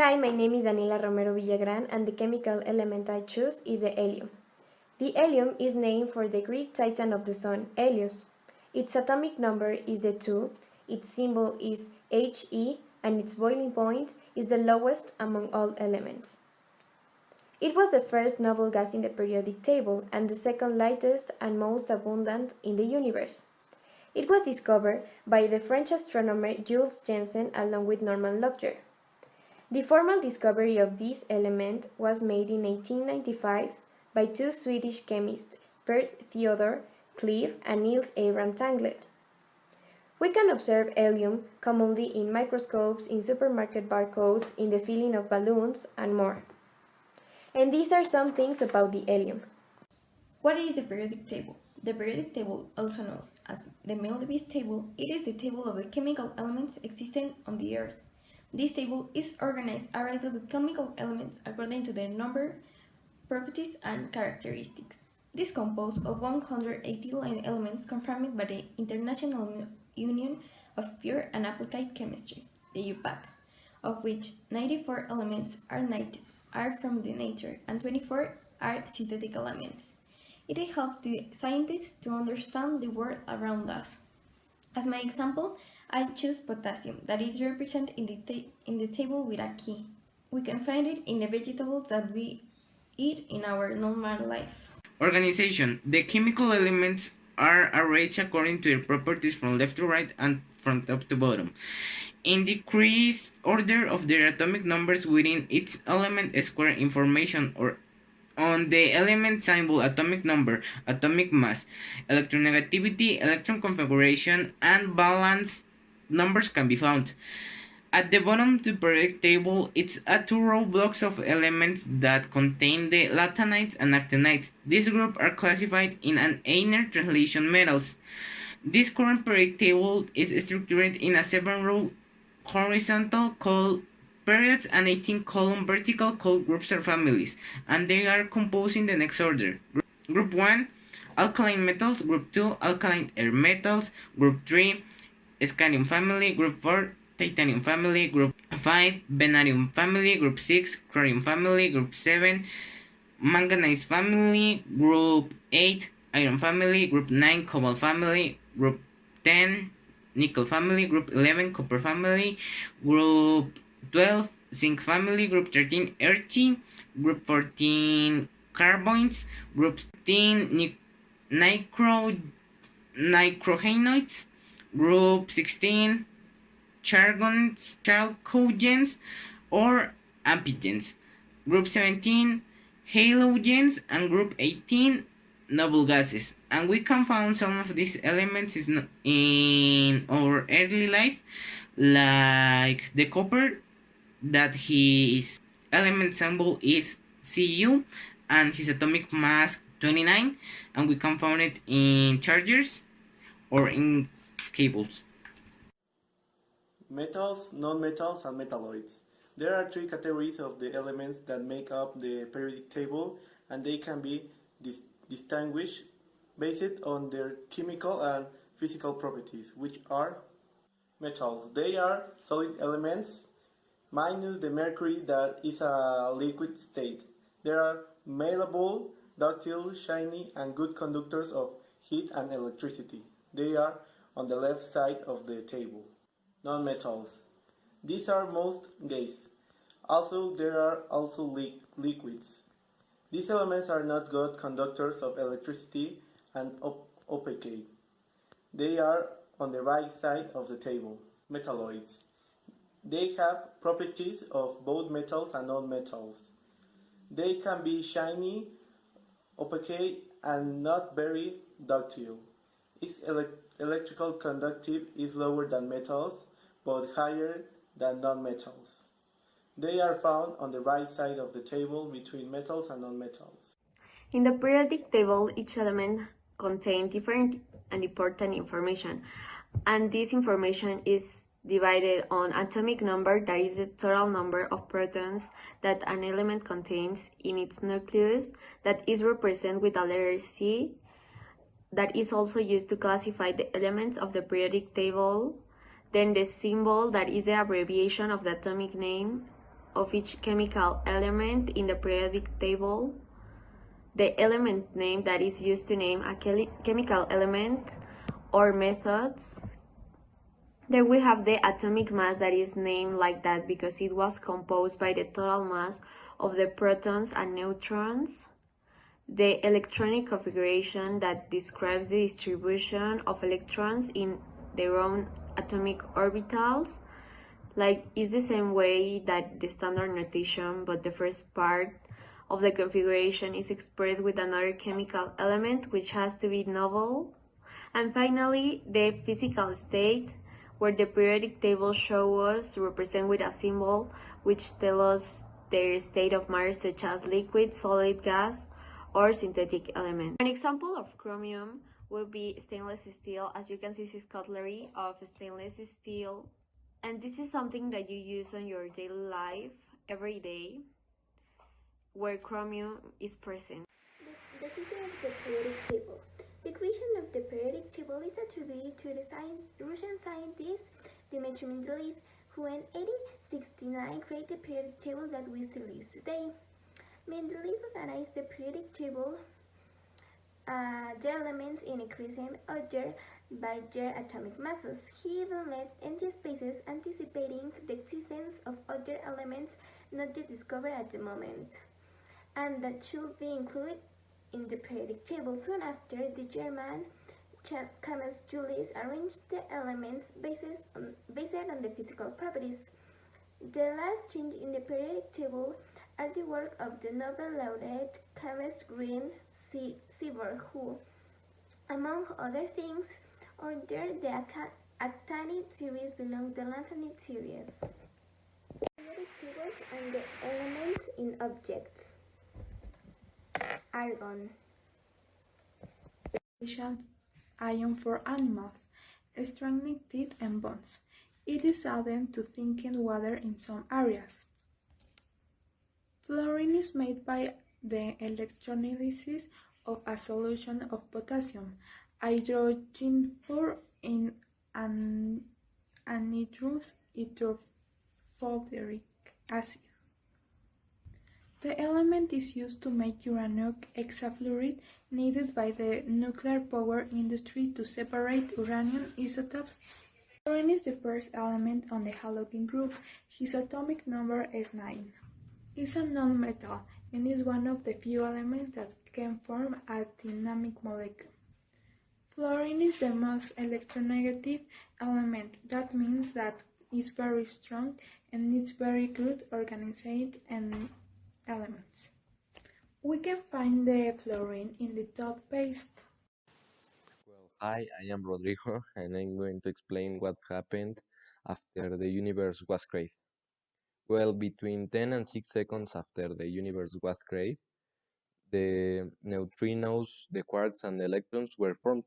Hi, my name is Daniela Romero Villagran, and the chemical element I choose is the helium. The helium is named for the Greek titan of the sun, Helios. Its atomic number is the 2, its symbol is He, and its boiling point is the lowest among all elements. It was the first noble gas in the periodic table and the second lightest and most abundant in the universe. It was discovered by the French astronomer Jules Janssen along with Norman Lockyer. The formal discovery of this element was made in 1895 by two Swedish chemists, Per Theodor Cleve and Niels Abraham Tangler. We can observe helium commonly in microscopes, in supermarket barcodes, in the filling of balloons, and more. And these are some things about the helium. What is the periodic table? The periodic table, also known as the Mendeleev's table, it is the table of the chemical elements existing on the Earth. This table is organized arrayed of the chemical elements according to their number, properties, and characteristics. It is composed of 189 elements confirmed by the International Union of Pure and Applied Chemistry, the UPAC, of which 94 elements are from the nature and 24 are synthetic elements. It helps the scientists to understand the world around us. As my example, I choose potassium, that is represented in the table with a key. We can find it in the vegetables that we eat in our normal life. Organization. The chemical elements are arranged according to their properties from left to right and from top to bottom, in decreased order of their atomic numbers within each element, square information or on the element symbol, atomic number, atomic mass, electronegativity, electron configuration, and valence numbers can be found. At the bottom of the periodic table, it's a two-row blocks of elements that contain the lanthanides and actinides. These groups are classified in an Einer translation metals. This current periodic table is structured in a 7-row horizontal called periods and 18-column vertical called groups or families, and they are composed in the next order. Group 1, alkaline metals. Group 2, alkaline earth metals. Group 3, scandium family. Group 4, titanium family. Group 5, vanadium family. Group 6, chlorine family. Group 7, manganese family. Group 8, iron family. Group 9, cobalt family. Group 10, nickel family. Group 11, copper family. Group 12, zinc family. Group 13, earthy. Group 14, carbones. Group 15, nitrohenoids. Group 16, chalcogens or amphigens. Group 17, halogens, and group 18, noble gases. And we can find some of these elements in our early life, like the copper, that his element symbol is Cu and his atomic mass 29, and we can find it in chargers or in cables. Metals, nonmetals, and metalloids. There are three categories of the elements that make up the periodic table, and they can be distinguished based on their chemical and physical properties, which are metals. They are solid elements minus the mercury that is a liquid state. They are malleable, ductile, shiny, and good conductors of heat and electricity. They are on the left side of the table. Non-metals. These are most gas. Also, there are also liquids. These elements are not good conductors of electricity and opaque. They are on the right side of the table. Metalloids. They have properties of both metals and non-metals. They can be shiny, opaque, and not very ductile. Its electrical conductivity is lower than metals, but higher than non-metals. They are found on the right side of the table between metals and non-metals. In the periodic table, each element contains different and important information, and this information is divided on atomic number, that is the total number of protons that an element contains in its nucleus, that is represented with the letter C, that is also used to classify the elements of the periodic table, then the symbol, that is the abbreviation of the atomic name, of each chemical element in the periodic table, the element name that is used to name a chemical element, or methods. Then we have the atomic mass that is named like that because it was composed by the total mass of the protons and neutrons. The electronic configuration that describes the distribution of electrons in their own atomic orbitals, like is the same way that the standard notation, but the first part of the configuration is expressed with another chemical element which has to be novel. And finally, the physical state, where the periodic table shows us represent with a symbol which tells us their state of matter, such as liquid, solid, gas, or synthetic element. An example of chromium will be stainless steel. As you can see, this is cutlery of stainless steel, and this is something that you use on your daily life every day, where chromium is present. The history of the periodic table. The creation of the periodic table is attributed to the Russian scientist Dmitry Mendeleev, who in 1869 created the periodic table that we still use today. Mendeleev organized the periodic table, the elements in increasing order by their atomic masses. He even left empty spaces, anticipating the existence of other elements not yet discovered at the moment, and that should be included in the periodic table. Soon after, the German chemist Julius arranged the elements based on the physical properties. The last change in the periodic table are the work of the Nobel laureate chemist Green Seaborg, who, among other things, ordered the actinide series belong the lanthanide series. Periodic tables and the elements in objects. Argon. Iron for animals, strengthening teeth and bones. It is added to thinking water in some areas. Fluorine is made by the electrolysis of a solution of potassium, hydrogen 4 in anhydrous hydrofluoric acid. The element is used to make uranic hexafluoride needed by the nuclear power industry to separate uranium isotopes. Fluorine is the first element on the halogen group. His atomic number is 9. It's a nonmetal and is one of the few elements that can form a dynamic molecule. Fluorine is the most electronegative element. That means that it's very strong and it's very good organized and elements. We can find the fluorine in the toothpaste. Well, hi, I am Rodrigo, and I'm going to explain what happened after the universe was created. Well, between 10 and 6 seconds after the universe was created, the neutrinos, the quarks, and the electrons were formed.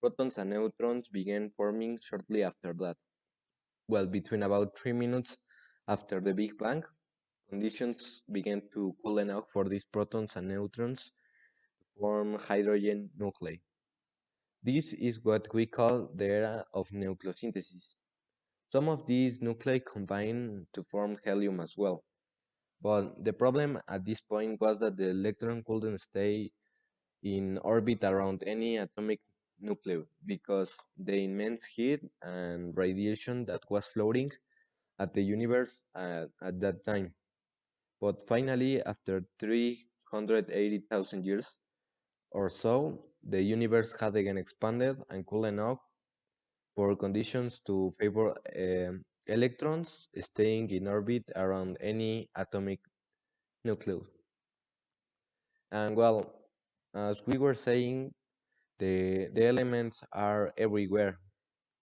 Protons and neutrons began forming shortly after that. Well, between about 3 minutes after the Big Bang, conditions began to cool enough for these protons and neutrons to form hydrogen nuclei. This is what we call the era of nucleosynthesis. Some of these nuclei combine to form helium as well. But the problem at this point was that the electron couldn't stay in orbit around any atomic nucleus because the immense heat and radiation that was floating at the universe at that time. But finally, after 380,000 years or so, the universe had again expanded and cooled enough for conditions to favor electrons staying in orbit around any atomic nucleus. And well, as we were saying, the elements are everywhere.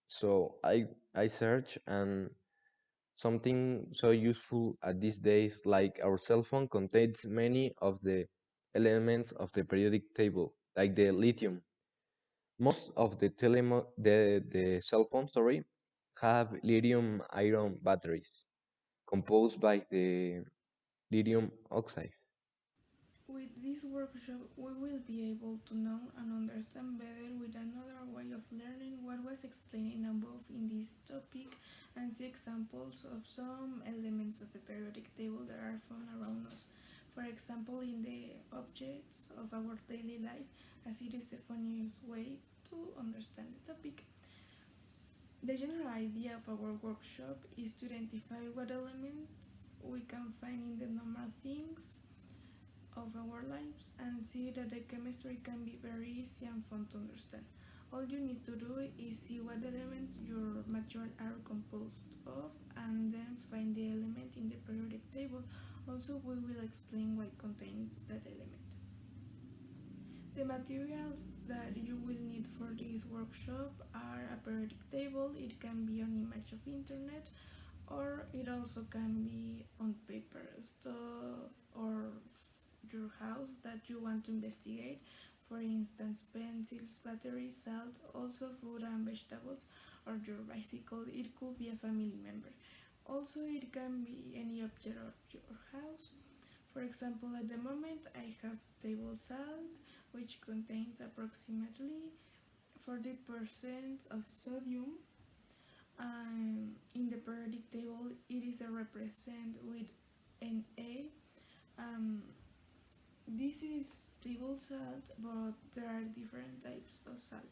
So I search, and something so useful at these days, like our cell phone, contains many of the elements of the periodic table, like the lithium. Most of the cell phones, have lithium-ion batteries composed by the lithium oxide. With this workshop, we will be able to know and understand better with another way of learning what was explained above in this topic and see examples of some elements of the periodic table that are found around us. For example, in the objects of our daily life, as it is the funniest way to understand the topic. The general idea of our workshop is to identify what elements we can find in the normal things of our lives and see that the chemistry can be very easy and fun to understand. All you need to do is see what elements your material are composed of and then find the element in the periodic table. Also, we will explain what contains that element. The materials that you will need for this workshop are a periodic table. It can be an image of internet, or it also can be on paper stuff or your house that you want to investigate. For instance, pencils, batteries, salt, also food and vegetables, or your bicycle. It could be a family member. Also, it can be any object of your house. For example, at the moment I have table salt, which contains approximately 40% of sodium. In the periodic table, it is represented with Na. This is table salt, but there are different types of salt.